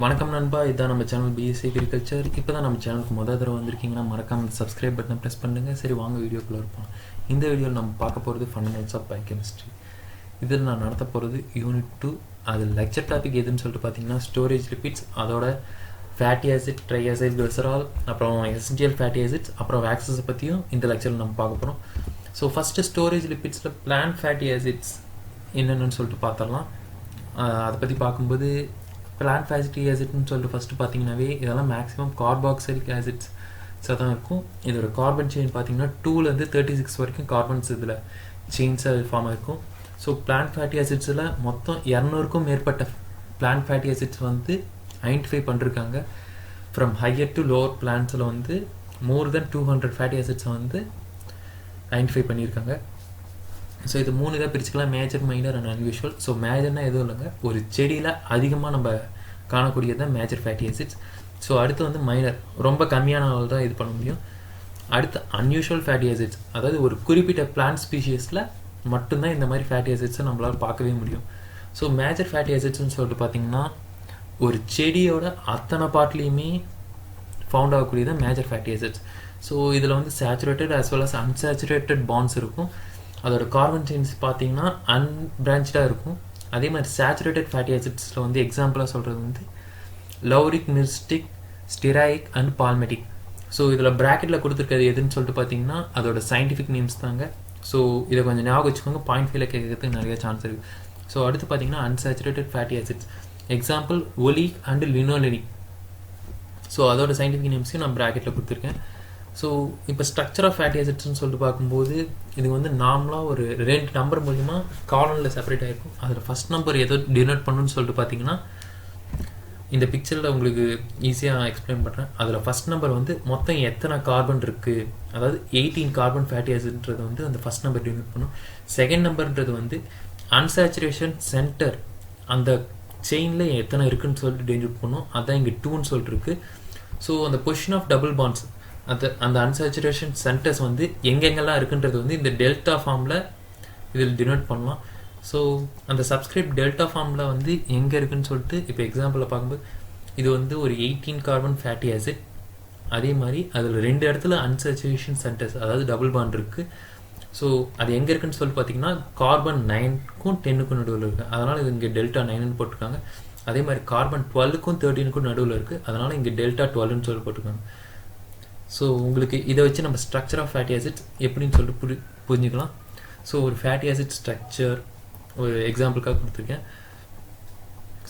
வணக்கம் நண்பா, இதுதான் நம்ம சேனல் பிஎஸ்சி அக்ரிகல்ச்சர். இப்போ தான் நம்ம சேனலுக்கு முதல் தடவை வந்திருக்கீங்கன்னா மறக்காம சப்ஸ்கிரைப் பட்டனை ப்ரெஸ் பண்ணுங்கள். சரி, வாங்க வீடியோக்குள்ளே இருப்போம். இந்த வீடியோவில் நம்ம பார்க்க போகிறது ஃபண்டமெண்டல்ஸ் ஆஃப் பயோகெமிஸ்ட்ரி. இதில் நான் நடத்த போகிறது யூனிட் 2. அது லெக்சர் டாபிக் எதுன்னு சொல்லிட்டு பார்த்தீங்கன்னா ஸ்டோரேஜ் லிபிட்ஸ், அதோட ஃபேட்டி ஆசிட், ட்ரைஆசிட் கிளிசரால், அப்புறம் எசென்ஷியல் ஃபேட்டி ஆசிட்ஸ், அப்புறம் வேக்சஸை பற்றியும் இந்த லெக்சரில் நம்ம பார்க்க போகிறோம். ஸோ ஃபஸ்ட்டு ஸ்டோரேஜ் லிபிட்ஸில் பிளான்ட் ஃபேட்டி ஆசிட்ஸ் என்னென்னு சொல்லிட்டு பார்த்துடலாம். அதை பற்றி பார்க்கும்போது பிளான்ட் ஃபேட்டி ஆசிட்னு சொல்லிட்டு ஃபஸ்ட்டு பார்த்தீங்கன்னாவே இதெல்லாம் மேக்ஸிமம் கார்பாக்சிலிக் ஆசிட்ஸாக தான் இருக்கும். இதோட கார்பன் செயின் பார்த்தீங்கன்னா 2லேருந்து 36 வரைக்கும் கார்பன்ஸ் இதில் செயின்ஸாக ஃபார்ம் ஆகிருக்கும். ஸோ பிளான்ட் ஃபேட்டி ஆசிட்ஸில் மொத்தம் 200க்கும் மேற்பட்ட பிளான்ட் ஃபேட்டி ஆசிட்ஸ் வந்து ஐடென்டிஃபை பண்ணிருக்காங்க. ஃப்ரம் ஹையர் டு லோவர் பிளான்ட்ஸில் வந்து மோர் தென் 200 ஃபேட்டி ஆசிட்ஸை வந்து ஐடென்டிஃபை பண்ணியிருக்காங்க. ஸோ இது 3 இதாக பிரிச்சுக்கலாம்: major, minor and unusual. So மேஜர்னால் எதுவும் இல்லைங்க, ஒரு செடியில் அதிகமாக நம்ம காணக்கூடியது தான் மேஜர் ஃபேட்டி ஆசிட்ஸ். ஸோ அடுத்து வந்து மைனர், ரொம்ப கம்மியான அளவு தான் இது பண்ண முடியும். அடுத்து அன்யூஷுவல் ஃபேட்டி ஆசிட்ஸ், அதாவது ஒரு குறிப்பிட்ட பிளான்ட் ஸ்பீஷீஸில் மட்டும்தான் இந்த மாதிரி ஃபேட்டி ஆசிட்ஸை நம்மளால் பார்க்கவே முடியும். ஸோ மேஜர் ஃபேட்டி ஆசிட்ஸ்னு சொல்லிட்டு பார்த்திங்கன்னா ஒரு செடியோட அத்தனை பார்ட்லேயுமே ஃபவுண்ட் ஆகக்கூடியது மேஜர் ஃபேட்டி ஆசிட்ஸ். ஸோ இதில் வந்து saturated as well as unsaturated bonds இருக்கும். அதோட கார்பன் செயின்ஸ் பார்த்தீங்கன்னா அன்பிரான்ச்சாக இருக்கும். அதே மாதிரி சேச்சுரேட்டட் ஃபேட்டி ஆசிட்ஸில் வந்து எக்ஸாம்பிளாக சொல்கிறது வந்து லௌரிக், மிர்ஸ்டிக், ஸ்டிராயிக் அண்ட் பால்மெட்டிக். ஸோ இதில் ப்ராக்கெட்டில் கொடுத்துருக்கிறது எதுன்னு சொல்லிட்டு பார்த்தீங்கன்னா அதோட சயின்டிஃபிக் நேம்ஸ் தாங்க. ஸோ இதை கொஞ்சம் ஞாபகம் வச்சுக்கோங்க, பாயிண்ட் ஃபீல கேட்கறதுக்கு நிறைய சான்ஸ் இருக்குது. ஸோ அடுத்து பார்த்தீங்கன்னா unsaturated fatty acids, example oleic and linolenic. So அதோட சயின்டிஃபிக் நேம்ஸையும் நான் ப்ராக்கெட்டில் கொடுத்துருக்கேன். ஸோ இப்போ ஸ்ட்ரக்சர் ஆஃப் ஃபேட்டி ஆசிட்ஸ்னு சொல்லிட்டு பார்க்கும்போது இது வந்து நார்மலாக ஒரு 2 நம்பர் மூலிமா காலனில் செப்பரேட் ஆகிருக்கும். அதில் ஃபஸ்ட் நம்பர் எதோ டினோட் பண்ணணும்னு சொல்லிட்டு பார்த்தீங்கன்னா இந்த பிக்சரில் உங்களுக்கு ஈஸியாக எக்ஸ்பிளைன் பண்ணுறேன். அதில் ஃபஸ்ட் நம்பர் வந்து மொத்தம் எத்தனை கார்பன் இருக்குது, அதாவது 18 கார்பன் ஃபேட்டி ஆசிட்ன்றது வந்து அந்த ஃபஸ்ட் நம்பர் டினோட் பண்ணும். செகண்ட் நம்பர்ன்றது வந்து அன்சேச்சுரேஷன் சென்டர், அந்த செயினில் எத்தனை இருக்குதுன்னு சொல்லிட்டு டினோட் பண்ணும். அதுதான் இங்கே 2ன்னு சொல்லிட்டு இருக்குது. ஸோ அந்த பொசிஷன் ஆஃப் டபுள் பாண்ட்ஸ், அந்த அன்சேச்சுரேஷன் சென்டர்ஸ் வந்து எங்கெங்கெல்லாம் இருக்குன்றது வந்து இந்த டெல்டா ஃபார்மில் இதில் டினோட் பண்ணலாம். ஸோ அந்த சப்ஸ்கிரிப்ட் டெல்டா ஃபார்மில் வந்து எங்கே இருக்குதுன்னு சொல்லிட்டு இப்போ எக்ஸாம்பிளில் பார்க்கும்போது இது வந்து ஒரு 18 கார்பன் ஃபேட்டி ஆசிட். அதே மாதிரி அதில் 2 இடத்துல அன்சேச்சுரேஷன் சென்டர்ஸ், அதாவது டபுள் பாண்ட் இருக்குது. ஸோ அது எங்கே இருக்குதுன்னு சொல்லி பார்த்தீங்கன்னா கார்பன் 9க்கும் 10க்கும் நடுவில் இருக்குது. அதனால் இது இங்கே டெல்டா 9ன்னு போட்டிருக்காங்க. அதே மாதிரி கார்பன் 12க்கும் 13க்கும் நடுவில் இருக்குது. அதனால் இங்கே டெல்டா 12ன்னு சொல்லி போட்டிருக்காங்க. ஸோ உங்களுக்கு இதை வச்சு நம்ம ஸ்ட்ரக்சர் ஆஃப் ஃபேட்டி ஆசிட்ஸ் எப்படின்னு சொல்லிட்டு புரிஞ்சுக்கலாம். ஸோ ஒரு ஃபேட்டி ஆசிட் ஸ்ட்ரக்சர் ஒரு எக்ஸாம்பிளுக்காக கொடுத்துருக்கேன்.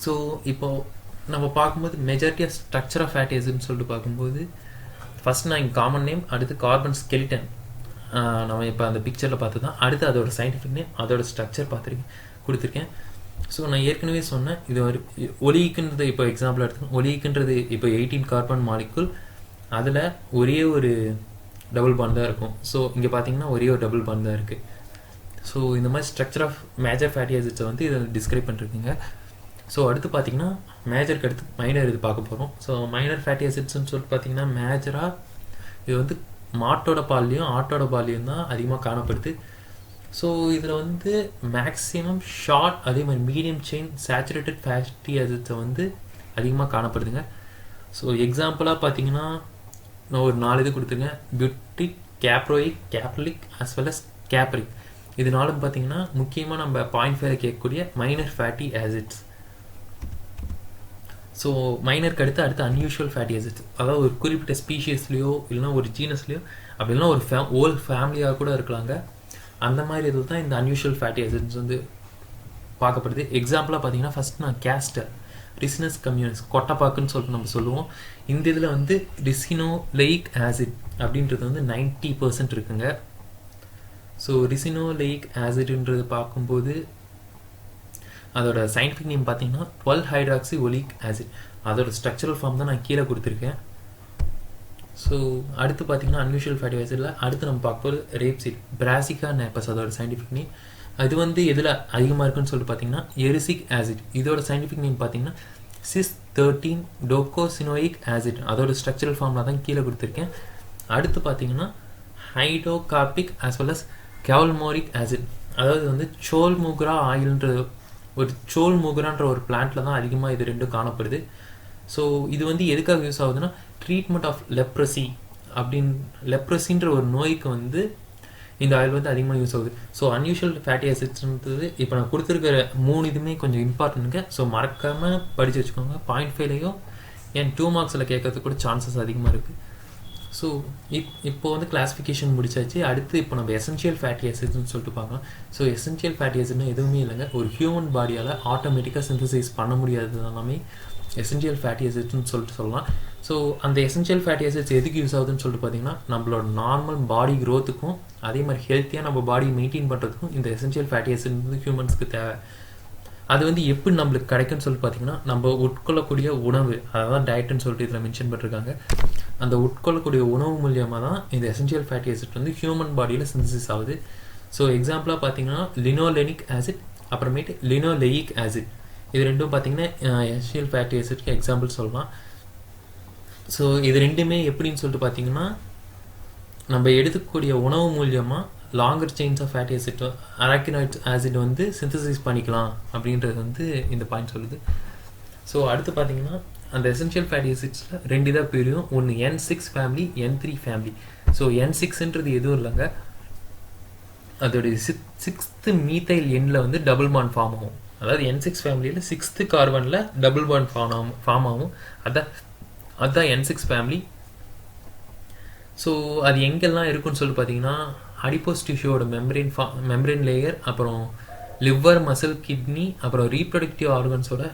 ஸோ இப்போது நம்ம பார்க்கும்போது majority of structure of fatty ஆசிட்னு சொல்லிட்டு பார்க்கும்போது ஃபஸ்ட் நான் இங்கே காமன் நேம், அடுத்து கார்பன் ஸ்கெலிட்டன் நம்ம இப்போ அந்த பிக்சரில் பார்த்து தான், அடுத்து அதோட சயின்டிஃபிக் நேம், அதோட ஸ்ட்ரக்சர் கொடுத்துருக்கேன். ஸோ நான் ஏற்கனவே சொன்னேன், இது ஒரு ஒலிக்குன்றது இப்போ எக்ஸாம்பிள் எடுத்துக்கணும். ஒலிக்குன்றது இப்போ 18 கார்பன் மாலிகுல், அதில் ஒரே ஒரு டபுள் பாண்ட் தான் இருக்கும். ஸோ இங்கே பார்த்தீங்கன்னா ஒரே ஒரு டபுள் பாண்ட் தான் இருக்குது. ஸோ இந்த மாதிரி ஸ்ட்ரக்சர் ஆஃப் மேஜர் ஃபேட்டி ஆசிட்ஸை வந்து இதை டிஸ்கிரைப் பண்ணிருக்கீங்க. ஸோ அடுத்து பார்த்தீங்கன்னா மேஜருக்கு அடுத்து மைனர் இது பார்க்க போகிறோம். ஸோ மைனர் ஃபேட்டி ஆசிட்ஸ்ன்னு சொல்லிட்டு பார்த்தீங்கன்னா மேஜராக இது வந்து மாட்டோட பால்லையும் ஆட்டோட பால்லையும் தான் அதிகமாக காணப்படுது. ஸோ இதில் வந்து மேக்ஸிமம் ஷார்ட், அதே மாதிரி மீடியம் செயின் சேச்சுரேட்டட் ஃபேட்டி ஆசிட்ஸை வந்து அதிகமாக காணப்படுதுங்க. ஸோ எக்ஸாம்பிளாக பார்த்தீங்கன்னா நான் ஒரு 4 இது கொடுத்துருக்கேன்: boutique, கேப்ரோயிக், கேப்லிக் as well as capric. இதனாலும் பார்த்தீங்கன்னா முக்கியமாக நம்ம பாயிண்ட் ஃபேல கேட்கக்கூடிய மைனர் ஃபேட்டி ஆசிட்ஸ். ஸோ மைனருக்கு அடுத்து அன்யூஷுவல் ஃபேட்டி ஆசிட்ஸ், அதாவது ஒரு குறிப்பிட்ட ஸ்பீஷியஸ்லேயோ இல்லைனா ஒரு ஜீனஸ்லேயோ அப்படின்னா ஒரு ஹோல் ஃபேமிலியாக கூட இருக்கலாங்க. அந்த மாதிரி இது தான் இந்த அன்யூஷுவல் ஃபேட்டி ஆசிட்ஸ் வந்து பார்க்கப்படுது. எக்ஸாம்பிளாக பார்த்தீங்கன்னா ஃபஸ்ட் நான் கேஸ்டர், ரிசினஸ் கம்யூனிஸ், கொட்டைப்பாக்குன்னு சொல்லிட்டு நம்ம சொல்லுவோம். இந்த இதில் வந்து ரிசினோலெயிக் ஆசிட் அப்படின்றது வந்து 90% இருக்குங்க. ஸோ ரிசினோலெயிக் ஆசிட்ன்றது பார்க்கும்போது அதோட சயின்டிஃபிக் நேம் பார்த்தீங்கன்னா 12 ஹைட்ராக்சி ஒலிக் ஆசிட். அதோட ஸ்ட்ரக்சரல் ஃபார்ம் தான் நான் கீழே கொடுத்துருக்கேன். ஸோ அடுத்து பார்த்தீங்கன்னா அன்யூஷுவல் ஃபேட்டி ஆசிடில் அடுத்து நம்ம பார்க்கும்போது ரேப்சிட், பிராசிகா நேப்பஸ் அதோட சயின்டிஃபிக் நேம். அது வந்து எதில் அதிகமாக இருக்குன்னு சொல்லிட்டு பார்த்தீங்கன்னா எரிசிக் ஆசிட். இதோட சயின்டிஃபிக் நேம் பார்த்தீங்கன்னா cis13 டோகோசினோயிக் ஆசிட். அதோட ஸ்ட்ரக்சரல் ஃபார்மில் தான் கீழே கொடுத்துருக்கேன். அடுத்து பார்த்தீங்கன்னா ஹைட்ரோகார்பிக் ஆஸ் வெல் அஸ் கேவல்மோரிக் ஆசிட். அதாவது வந்து சோல்முக்ரா ஆயில்ன்ற ஒரு சோல்முக்ரான்ற ஒரு பிளான்ட்டில் தான் அதிகமாக இது ரெண்டும் காணப்படுது. ஸோ இது வந்து எதுக்காக யூஸ் ஆகுதுன்னா ட்ரீட்மெண்ட் ஆஃப் லெப்ரசி லெப்ரசின்ற ஒரு நோய்க்கு வந்து இந்த ஆயில் வந்து அதிகமாக யூஸ் ஆகுது. ஸோ அன்யூஷுவல் ஃபேட்டி ஆசிட்ஸ்ன்றது இப்போ நான் கொடுத்துருக்கிற 3 இதுவுமே கொஞ்சம் இம்பார்ட்டன்ட்டுங்க. ஸோ மறக்காமல் படித்து வச்சுக்கோங்க. 0.5லையும் ஏன் 2 மார்க்ஸில் கேட்கறதுக்கு கூட சான்சஸ் அதிகமாக இருக்குது. ஸோ இப்போ வந்து கிளாஸிஃபிகேஷன் முடிச்சாச்சு. அடுத்து இப்போ நம்ம எசென்ஷியல் ஃபேட்டி ஆசிட்ஸ்னு சொல்லிட்டு பார்க்கலாம். ஸோ எசென்ஷியல் ஃபேட்டி ஆசிட்னா எதுவுமே இல்லைங்க, ஒரு ஹியூமன் பாடியால் ஆட்டோமேட்டிக்காக சிந்தசைஸ் பண்ண முடியாதது எல்லாமே எசென்ஷியல் ஃபேட்டி ஆசிட்ஸ்னு சொல்லிட்டு சொல்லலாம். ஸோ அந்த எசென்ஷியல் ஃபேட்டி ஆசிட்ஸ் எதுக்கு யூஸ் ஆகுதுன்னு சொல்லிட்டு பார்த்தீங்கன்னா நம்மளோட நார்மல் பாடி க்ரோத்துக்கும் அதே மாதிரி ஹெல்த்தியாக நம்ம பாடி மெயின்டைன் பண்ணுறதுக்கும் இந்த எசென்ஷியல் ஃபேட்டி ஆசிட் வந்து ஹியூமன்ஸ்க்கு தேவை. அது வந்து எப்படி நம்மளுக்கு கிடைக்குன்னு சொல்லிட்டு பார்த்தீங்கன்னா நம்ம உட்கொள்ளக்கூடிய உணவு, அதான் டயட்டுன்னு சொல்லிட்டு இதில் மென்ஷன் பண்ணிருக்காங்க. அந்த உட்கொள்ளக்கூடிய உணவு மூலியமாக தான் இந்த எசென்ஷியல் ஃபேட்டி ஆசிட் வந்து ஹியூமன் பாடியில் சிந்தசிஸ் ஆகுது. ஸோ எக்ஸாம்பிளாக பார்த்தீங்கன்னா லினோலெனிக் ஆசிட் அப்புறமேட்டு லினோலெயிக் ஆசிட், இது ரெண்டும் பார்த்தீங்கன்னா எசென்ஷியல் ஃபேட்டி ஆசிட்க்கு எக்ஸாம்பிள் சொல்லலாம். ஸோ இது ரெண்டுமே எப்படின்னு சொல்லிட்டு பார்த்தீங்கன்னா நம்ம எடுத்துக்கூடிய உணவு மூலியமாக longer chains of fatty acid அரக்கினாய்ட் ஆசிட் வந்து சிந்தசைஸ் பண்ணிக்கலாம் அப்படின்றது வந்து இந்த பாயிண்ட் சொல்லுது. ஸோ அடுத்து பார்த்தீங்கன்னா அந்த எசென்ஷியல் ஃபேட்டி ஆசிட்ஸில் 2 இதாக பிரியும். ஒன்று N6 family, N3 family. So N6ன்றது எதுவும் இல்லைங்க, அதோடைய 6th மீத்தைல் எண்ணில் வந்து டபுள் பாண்ட் ஃபார்ம் ஆகும். அதாவது N6 ஃபேமிலியில் 6th கார்பனில் டபுள் பாண்ட் ஃபார்ம் ஆகும். அதுதான் N6 ஃபேமிலி. ஸோ அது எங்கெல்லாம் இருக்குன்னு சொல்லி பார்த்தீங்கன்னா அடிப்போஸ் டிஷ்யூவோட மெம்பரேன் லேயர், அப்புறம் லிவர், மசில், கிட்னி, அப்புறம் ரீப்ரொடக்டிவ் ஆர்கன்ஸோட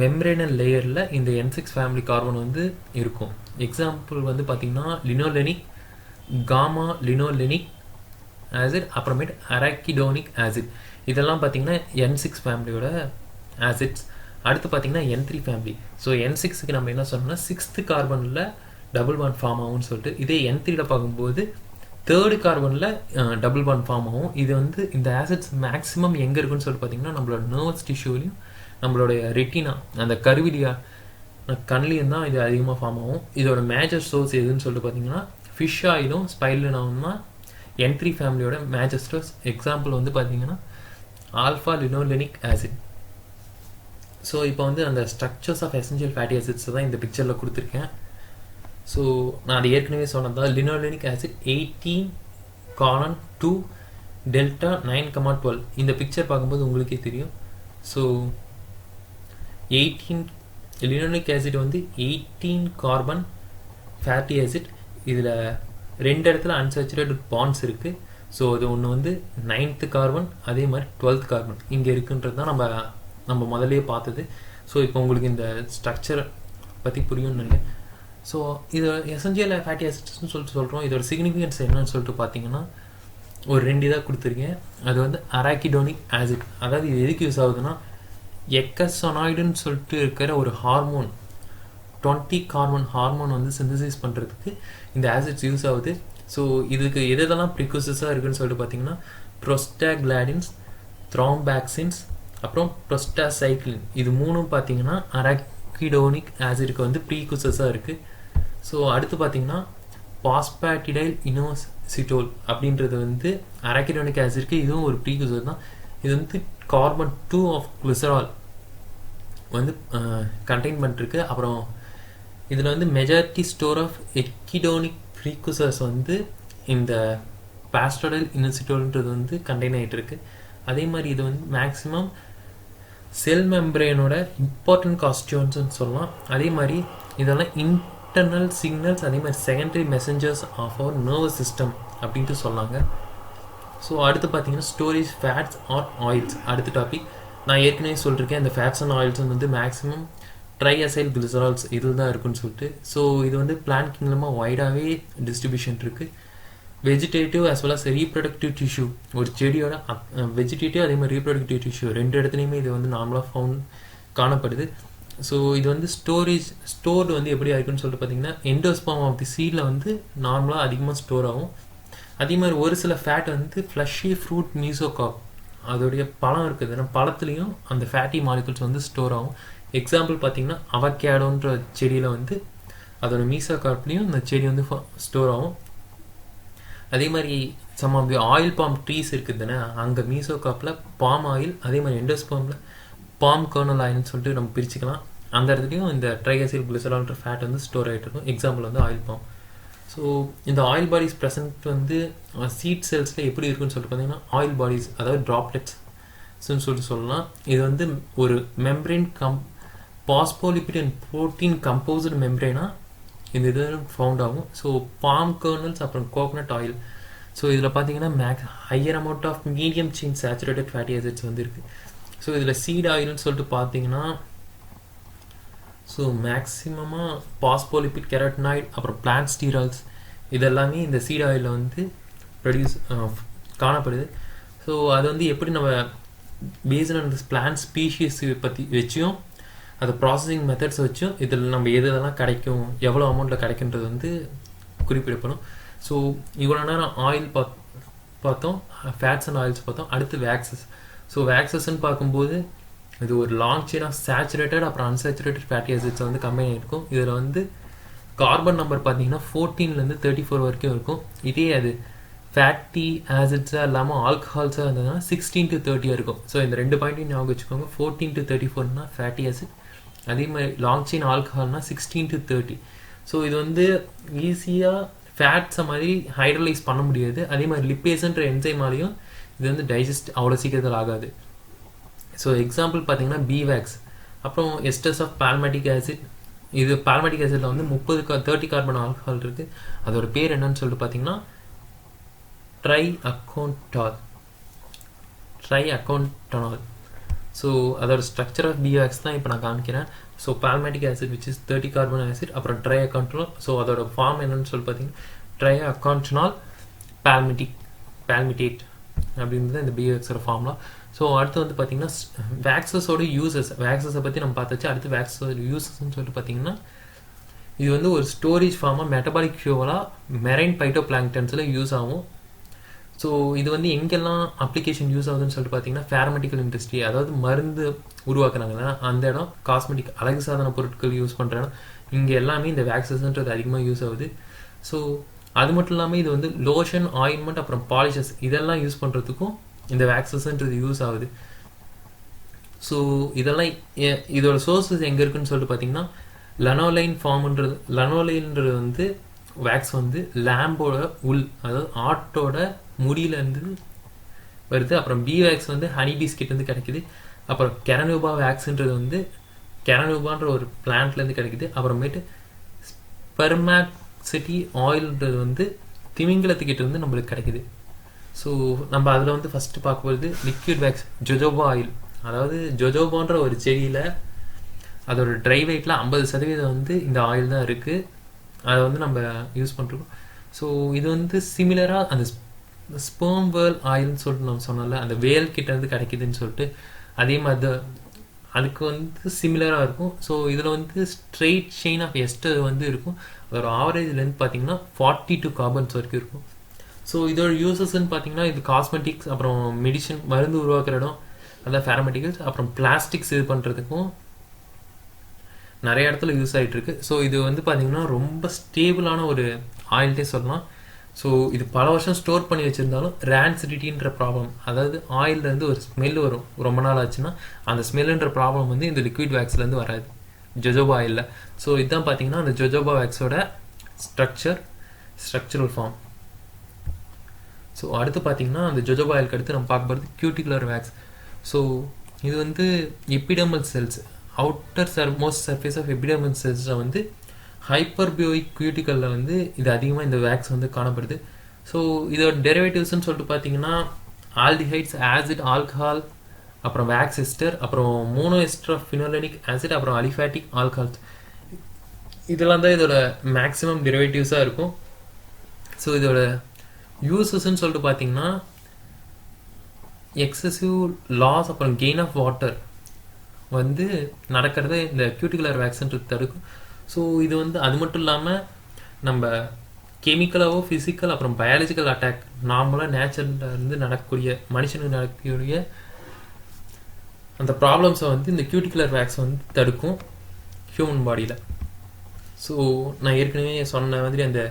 மெம்பரேனல் லேயரில் இந்த N6 ஃபேமிலி கார்பன் வந்து இருக்கும். எக்ஸாம்பிள் வந்து பார்த்தீங்கன்னா லினோலெனிக், காமா லினோலெனிக் ஆசிட், அப்புறமேட்டு அரக்கிடோனிக் ஆசிட், இதெல்லாம் பார்த்தீங்கன்னா N6 ஃபேமிலியோட ஆசிட்ஸ். அடுத்து பார்த்தீங்கன்னா N3 ஃபேமிலி. ஸோ N6க்கு நம்ம என்ன சொன்னோம்னா 6th கார்பனில் டபுள் பாண்ட் ஃபார்ம் ஆகும்னு சொல்லிட்டு, இதே N3ல பார்க்கும்போது 3rd கார்பனில் டபுள் பாண்ட் ஃபார்ம் ஆகும். இது வந்து இந்த ஆசிட்ஸ் மேக்ஸிமம் எங்கே இருக்குன்னு சொல்லிட்டு பார்த்தீங்கன்னா நம்மளோட நர்வஸ் டிஷ்யூலையும் நம்மளுடைய ரெட்டினா அந்த கருவிலியா கண்லேயும் தான் இது அதிகமாக ஃபார்ம் ஆகும். இதோட மேஜர் சோர்ஸ் எதுன்னு சொல்லிட்டு பார்த்தீங்கன்னா ஃபிஷ் ஆயிலும் ஸ்பைருலினாவும் தான் N3 ஃபேமிலியோட மேஜர் சோர்ஸ். எக்ஸாம்பிள் வந்து பார்த்தீங்கன்னா ஆல்ஃபா லினோலெனிக் ஆசிட். ஸோ இப்போ வந்து அந்த structures of essential fatty acids தான் இந்த பிக்சரில் கொடுத்துருக்கேன். ஸோ நான் அது ஏற்கனவே சொன்னதான் லினோலெனிக் ஆசிட் 18:2 டெல்டா 9:12. இந்த பிக்சர் பார்க்கும்போது உங்களுக்கே தெரியும். ஸோ 18 லினோலெனிக் ஆசிட் வந்து 18 கார்பன் ஃபேட்டி ஆசிட். இதில் 2 இடத்துல அன்சாச்சுரேட்டட் பாண்ட்ஸ் இருக்குது. ஸோ அது ஒன்று வந்து 9th கார்பன், அதே மாதிரி 12th கார்பன் இங்கே இருக்குன்றது தான் நம்ம முதலே பார்த்தது. ஸோ இப்போ உங்களுக்கு இந்த ஸ்ட்ரக்சரை பற்றி புரியும்னு நினைக்கிறேன். ஸோ இது எசென்ஷியல் ஃபேட்டி ஆசிட்ஸ்னு சொல்லிட்டு சொல்கிறோம். இதோட சிக்னிஃபிகன்ஸ் என்னன்னு சொல்லிட்டு பார்த்தீங்கன்னா ஒரு 2 இதாக கொடுத்துருக்கேன். அது வந்து அரக்கிடோனிக் ஆசிட். அதாவது இது எதுக்கு யூஸ் ஆகுதுன்னா எக்கசனாய்டுன்னு சொல்லிட்டு இருக்கிற ஒரு ஹார்மோன் 20 கார்பன் ஹார்மோன் வந்து சிந்தசைஸ் பண்ணுறதுக்கு இந்த ஆசிட்ஸ் யூஸ் ஆகுது. ஸோ இதுக்கு எதெல்லாம் ப்ரிகாசஸாக இருக்குதுன்னு சொல்லிட்டு பார்த்தீங்கன்னா ப்ரோஸ்டாக்லாண்டின்ஸ், த்ரோம்பாக்சின்ஸ், அப்புறம் ப்ரோஸ்டாசைக்ளின், இது 3 பார்த்தீங்கன்னா அரக்கிடோனிக் ஆசிட்க்கு வந்து ப்ரீகுசஸாக இருக்குது. ஸோ அடுத்து பார்த்தீங்கன்னா பாஸ்பாட்டிடைல் இனோசிட்டோல் அப்படின்றது வந்து அரக்கிடோனிக் ஆசிட்க்கு இதுவும் ஒரு ப்ரீகுசர் தான். இது வந்து கார்பன் 2 ஆஃப் கிளிசரால் வந்து கண்டெயின் பண்ணிருக்கு. அப்புறம் இதில் வந்து மெஜாரிட்டி ஸ்டோர் ஆஃப் எக்கிடோனிக் ப்ரீகுசர்ஸ் வந்து இந்த பாஸ்பாட்டிடைல் இனோசிட்டோல்ன்றது வந்து கண்டெயின் ஆகிட்டு இருக்கு. அதே மாதிரி இது வந்து மேக்ஸிமம் செல் மெம்பரேனோட இம்பார்ட்டன்ட் கான்ஸ்டிட்யூயன்ட்ஸ்னு சொல்லலாம். அதே மாதிரி இதெல்லாம் இன்டர்னல் சிக்னல்ஸ், அதே மாதிரி secondary messengers of our nervous system அப்படின்ட்டு சொன்னாங்க. ஸோ அடுத்து பார்த்தீங்கன்னா ஸ்டோரேஜ் ஃபேட்ஸ் ஆர் ஆயில்ஸ். அடுத்த டாபிக் நான் ஏற்கனவே சொல்லியிருக்கேன். இந்த ஃபேட்ஸ் அண்ட் ஆயில்ஸ் வந்து மேக்ஸிமம் ட்ரைஅசைல் கிளிசரால்ஸ் இதில் தான் இருக்குன்னு சொல்லிட்டு. ஸோ இது வந்து பிளான்ட் கிங்டமாக வைடாகவே டிஸ்ட்ரிபியூஷன் இருக்குது. Vegetative as well as reproductive tissue, ஒரு செடியோட வெஜிடேட்டிவ் அதே மாதிரி ரீப்ரொடக்டிவ் டிஷ்யூ 2 இடத்துலையுமே இது வந்து நார்மலாக காணப்படுது. ஸோ இது வந்து ஸ்டோர்டு வந்து எப்படி ஆயிருக்குன்னு சொல்லிட்டு பார்த்தீங்கன்னா எண்டோஸ்பர்ம் ஆஃப் தி சீடில் வந்து நார்மலாக அதிகமாக ஸ்டோர் ஆகும். அதே மாதிரி ஒரு சில ஃபேட் வந்து ஃப்ளஷி ஃப்ரூட் மீசோகாப், அதோடைய பழம் இருக்குது, பழத்துலேயும் அந்த ஃபேட்டி மாலிகுல்ஸ் வந்து ஸ்டோர் ஆகும். எக்ஸாம்பிள் பார்த்தீங்கன்னா அவகேடோன்ற செடியில் வந்து அதோட மீசோகாப்லேயும் இந்த செடி வந்து ஸ்டோர் ஆகும். அதே மாதிரி some of the oil palm trees இருக்குது தானே, அங்கே மீசோகாப்பில் பாம் ஆயில், அதே மாதிரி எண்டோஸ்பர்மில் பாம் கர்னல் ஆயில்னு சொல்லிட்டு நம்ம பிரிச்சுக்கலாம். அந்த இடத்துலையும் இந்த ட்ரைஅசில் கிளிசரால்ன்ற ஃபேட் வந்து ஸ்டோர் ஆகிட்டு இருக்கும். எக்ஸாம்பிள் வந்து ஆயில் பாம். ஸோ இந்த ஆயில் பாடிஸ் ப்ரெசன்ட் வந்து சீட் செல்ஸில் எப்படி இருக்குன்னு சொல்லிட்டு பார்த்தீங்கன்னா ஆயில் பாடிஸ், அதாவது ட்ராப்லெட்ஸ்ன்னு சொல்லிட்டு சொல்லலாம். இது வந்து ஒரு membrane phospholipid and protein composed மெம்ப்ரெயினாக இந்த இது ஃபவுண்ட் ஆகும். ஸோ பாம் கர்னல்ஸ் அப்புறம் கோகனட் ஆயில். ஸோ இதில் பார்த்தீங்கன்னா higher amount of medium chain saturated fatty acids வந்து இருக்குது. ஸோ இதில் சீட் ஆயில்னு சொல்லிட்டு பார்த்தீங்கன்னா ஸோ மேக்ஸிமமாக பாஸ்போலிபிட், கெரட்னாய்ட் அப்புறம் பிளான்ட் ஸ்டீரால்ஸ் இதெல்லாமே இந்த சீட் ஆயிலில் வந்து ப்ரொடியூஸ் காணப்படுது. ஸோ அது வந்து எப்படி நம்ம based on this plant species பற்றி வச்சும் அது ப்ராசஸிங் மெத்தட்ஸ் வச்சும் இதில் நம்ம எதெல்லாம் கிடைக்கும், எவ்வளோ அமௌண்ட்டில் கிடைக்குன்றது வந்து குறிப்பிடப்படும். ஸோ இவ்வளோ நேரம் ஆயில் பார்த்தோம், ஃபேட்ஸ் அண்ட் ஆயில்ஸ் பார்த்தோம். அடுத்து வேக்ஸஸ். ஸோ வேக்ஸஸ்ன்னு பார்க்கும்போது இது ஒரு லாங் செயின் ஆஃப் சேச்சுரேட்டட் அப்புறம் அன்சேச்சுரேட்டட் ஃபேட்டி ஆசிட்ஸ் வந்து கம்பைன் இருக்கும். இதில் வந்து கார்பன் நம்பர் பார்த்தீங்கன்னா 14லேருந்து 34 வரைக்கும் இருக்கும். இதே அது ஃபேட்டி ஆசிட்ஸாக இல்லாமல் ஆல்கஹால்ஸாக இருந்ததுன்னா 16 to 30 இருக்கும். ஸோ இந்த 2 பாயிண்ட்டையும் ஞாபகம் வச்சுக்கோங்க. 14 to 34னா ஃபேட்டி ஆசிட், அதே மாதிரி லாங் செயின் ஆல்கஹால்னா 16 to 30. ஸோ இது வந்து ஈஸியாக ஃபேட்ஸை மாதிரி ஹைட்ரலைஸ் பண்ண முடியாது. அதே மாதிரி லிப்பேஸ்ன்ற என்சைமாலையும் இது வந்து டைஜஸ்ட் அவ்வளோ சீக்கிரத்தில் ஆகாது. ஸோ எக்ஸாம்பிள் பார்த்தீங்கன்னா பிவேக்ஸ், அப்புறம் எஸ்டர்ஸ் ஆஃப் பால்மேட்டிக் ஆசிட். இது பால்மேட்டிக் ஆசிடில் வந்து 30 கார்பன் ஆல்கஹால் இருக்குது. அதோட பேர் என்னன்னு சொல்லிட்டு பார்த்தீங்கன்னா ட்ரைஅக்கோன்டனால். ஸோ அதோட ஸ்ட்ரக்சர் ஆஃப் பிவேக்ஸ் தான் இப்போ நான் காமிக்கிறேன். So palmitic acid which is 30 carbon acid, அப்புறம் ட்ரைஅக்கோன்டனால். ஸோ அதோட ஃபார்ம் என்னன்னு சொல்லி பார்த்தீங்கன்னா ட்ரைஅக்கோன்டனால் பால்மிட்டேட் அப்படின்றது இந்த பிவேக்ஸோட ஃபார்ம்லாம். ஸோ அடுத்து வந்து பார்த்தீங்கன்னா வேக்ஸஸோட யூசஸ். வேக்ஸஸை பற்றி நம்ம பார்த்தாச்சு. அடுத்து வேக்ஸோட யூசஸ்ன்னு சொல்லிட்டு பார்த்தீங்கன்னா இது வந்து ஒரு ஸ்டோரேஜ் ஃபார்மாக மெட்டபாலிக் ஃபியூவலாக மெரைன் பைட்டோ பிளாங்க்டன்ஸில் யூஸ் ஆகும். ஸோ இது வந்து எங்கெல்லாம் அப்ளிகேஷன் யூஸ் ஆகுதுன்னு சொல்லிட்டு பார்த்தீங்கன்னா ஃபேர்மெட்டிக்கல் இண்டஸ்ட்ரி, அதாவது மருந்து உருவாக்குறாங்கன்னா அந்த இடம், காஸ்மெட்டிக் அழகு சாதன பொருட்கள் யூஸ் பண்ணுற இடம், இங்கே எல்லாமே இந்த வேக்ஸஸ்ன்றது அதிகமாக யூஸ் ஆகுது. ஸோ அது மட்டும் இல்லாமல் இது வந்து லோஷன், ஆயின்மெண்ட் அப்புறம் பாலிஷஸ் இதெல்லாம் யூஸ் பண்ணுறதுக்கும் இந்த வேக்ஸஸ்ன்றது யூஸ் ஆகுது. ஸோ இதெல்லாம் இதோட சோர்ஸஸ் எங்கே இருக்குன்னு சொல்லிட்டு பார்த்தீங்கன்னா லனோலைன்றது வந்து வேக்ஸ் வந்து லேம்போட உள், அதாவது ஆட்டோட முடியிலேருந்து வருது. அப்புறம் பி வேக்ஸ் வந்து ஹனி பீஸ்கிட்லேருந்து கிடைக்குது. அப்புறம் கெரனூபா வேக்ஸுன்றது வந்து கெரனூபான்ற ஒரு பிளான்ட்லேருந்து கிடைக்குது. அப்புறமேட்டு ஸ்பெர்மாக்சிட்டி ஆயில்ன்றது வந்து திமிங்கலத்துக்கிட்ட இருந்து நம்மளுக்கு கிடைக்குது. ஸோ நம்ம அதில் வந்து ஃபஸ்ட்டு பார்க்கும்போது லிக்விட் வேக்ஸ் ஜொஜோபா ஆயில், அதாவது ஜொஜோபான்ற ஒரு செடியில் அதோட ட்ரை வெயிட்டில் 50% வந்து இந்த ஆயில் தான் இருக்குது. அதை வந்து நம்ம யூஸ் பண்ணுறோம். ஸோ இது வந்து சிமிலராக அந்த ஸ்பெர்ம் வேர்ல் ஆயில்னு சொல்லிட்டு நம்ம சொன்னோம்ல, அந்த வேல் கிட்டேருந்து கிடைக்குதுன்னு சொல்லிட்டு, அதே மாதிரி அதுக்கு வந்து சிமிலராக இருக்கும். ஸோ இதில் வந்து ஸ்ட்ரெயிட் செயின் ஆஃப் எஸ்டர் வந்து இருக்கும். அதோட ஆவரேஜ் லென்த் பார்த்தீங்கன்னா 42 கார்பன்ஸ் வரைக்கும் இருக்கும். ஸோ இதோட யூசஸ்ன்னு பார்த்தீங்கன்னா இது காஸ்மெட்டிக்ஸ், அப்புறம் மெடிசன் மருந்து உருவாக்குற இடம், அதான் ஃபேர்மெட்டிக்கல்ஸ், அப்புறம் பிளாஸ்டிக்ஸ் இது பண்ணுறதுக்கும் நிறைய இடத்துல யூஸ் ஆகிட்டு இருக்கு. ஸோ இது வந்து பார்த்தீங்கன்னா ரொம்ப ஸ்டேபிளான ஒரு ஆயில்ட்டே சொல்லலாம். ஸோ இது பல வருஷம் ஸ்டோர் பண்ணி வச்சுருந்தாலும் ரேன்சிடிட்டின்ற ப்ராப்ளம், அதாவது ஆயிலேருந்து ஒரு ஸ்மெல் வரும் ரொம்ப நாள் ஆச்சுன்னா, அந்த ஸ்மெல்லுன்ற ப்ராப்ளம் வந்து இந்த லிக்விட் வேக்ஸ்லேருந்து வராது ஜொஜோபா ஆயிலில். ஸோ இதுதான் பார்த்தீங்கன்னா அந்த ஜொஜோபா வேக்ஸோட ஸ்ட்ரக்சரல் ஃபார்ம். ஸோ அடுத்து பார்த்தீங்கன்னா அந்த ஜொஜோபா ஆயிலுக்கு அடுத்து நம்ம பார்க்க போகிறது கியூட்டிகுலர் வேக்ஸ். ஸோ இது வந்து epidermal cells, outermost surface of epidermal செல்ஸில் வந்து ஹைப்பர்பியோயிக் கியூட்டிக்கலில் வந்து இது அதிகமாக இந்த வேக்ஸ் வந்து காணப்படுது. ஸோ இதோட டெரிவேட்டிவ்ஸ்ன்னு சொல்லிட்டு பார்த்தீங்கன்னா ஆல்டிஹைட்ஸ், ஆசிட், ஆல்கஹால், அப்புறம் வேக்ஸ் எஸ்டர், அப்புறம் மோனோ எஸ்டர் ஆஃப் ஃபினோலனிக் ஆசிட், அப்புறம் அலிஃபேட்டிக் ஆல்கஹால்ஸ். இதெல்லாம் தான் இதோட மேக்ஸிமம் டெரிவேட்டிவ்ஸாக இருக்கும். ஸோ இதோட யூசஸ்ன்னு சொல்லிட்டு பார்த்தீங்கன்னா எக்ஸசிவ் லாஸ் அப்புறம் கெயின் ஆஃப் வாட்டர் வந்து நடக்கிறத இந்த கியூட்டிகுலர் வேக்ஸ்ன்றது தடுக்கும். ஸோ இது வந்து அது மட்டும் இல்லாமல் நம்ம கெமிக்கலாவோ ஃபிசிக்கல் அப்புறம் பயாலஜிக்கல் அட்டாக் நார்மலாக நேச்சரில் இருந்து நடக்கக்கூடிய மனுஷனுக்கு நடக்கக்கூடிய அந்த ப்ராப்ளம்ஸை வந்து இந்த கியூட்டிகுலர் வேக்ஸ் வந்து தடுக்கும் ஹியூமன் பாடியில். ஸோ நான் ஏற்கனவே சொன்ன மாதிரி அந்த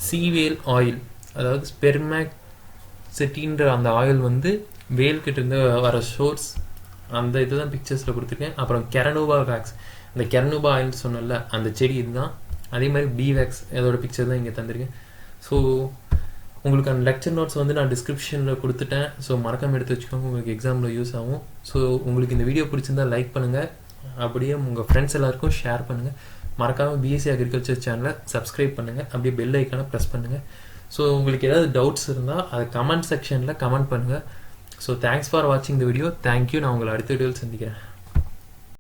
சீவேல் ஆயில், அதாவது ஸ்பெர்மாக்சிட்டின்ற அந்த ஆயில் வந்து வேல்கிட்ட இருந்து வர சோர்ஸ், அந்த இதுதான் பிக்சர்ஸில் கொடுத்துருக்கேன். அப்புறம் கெரனூபா வேக்ஸ், இந்த கெரனூபா ஆயில் சொன்னல அந்த செடி இதுதான். அதே மாதிரி பி வேக்ஸ் அதோட பிக்சர் தான் இங்கே தந்திருக்கேன். ஸோ உங்களுக்கு அந்த லெக்சர் நோட்ஸ் வந்து நான் டிஸ்கிரிப்ஷனில் கொடுத்துட்டேன். ஸோ மறக்காமல் எடுத்து வச்சுக்கோங்க, உங்களுக்கு எக்ஸாமில் யூஸ் ஆகும். ஸோ உங்களுக்கு இந்த வீடியோ பிடிச்சிருந்தா லைக் பண்ணுங்கள், அப்படியே உங்கள் ஃப்ரெண்ட்ஸ் எல்லாருக்கும் ஷேர் பண்ணுங்கள். மறக்காமல் பிஎஸ்சி அக்ரிகல்ச்சர் சேனலை சப்ஸ்கிரைப் பண்ணுங்கள், அப்படியே பெல் ஐக்கானை ப்ரெஸ் பண்ணுங்கள். ஸோ உங்களுக்கு ஏதாவது டவுட்ஸ் இருந்தால் அதை கமெண்ட் செக்ஷனில் கமெண்ட் பண்ணுங்கள். ஸோ தேங்க்ஸ் ஃபார் வாட்சிங் த வீடியோ. தேங்க்யூ. நான் உங்களை அடுத்த வீடியோவில் சந்திக்கிறேன்.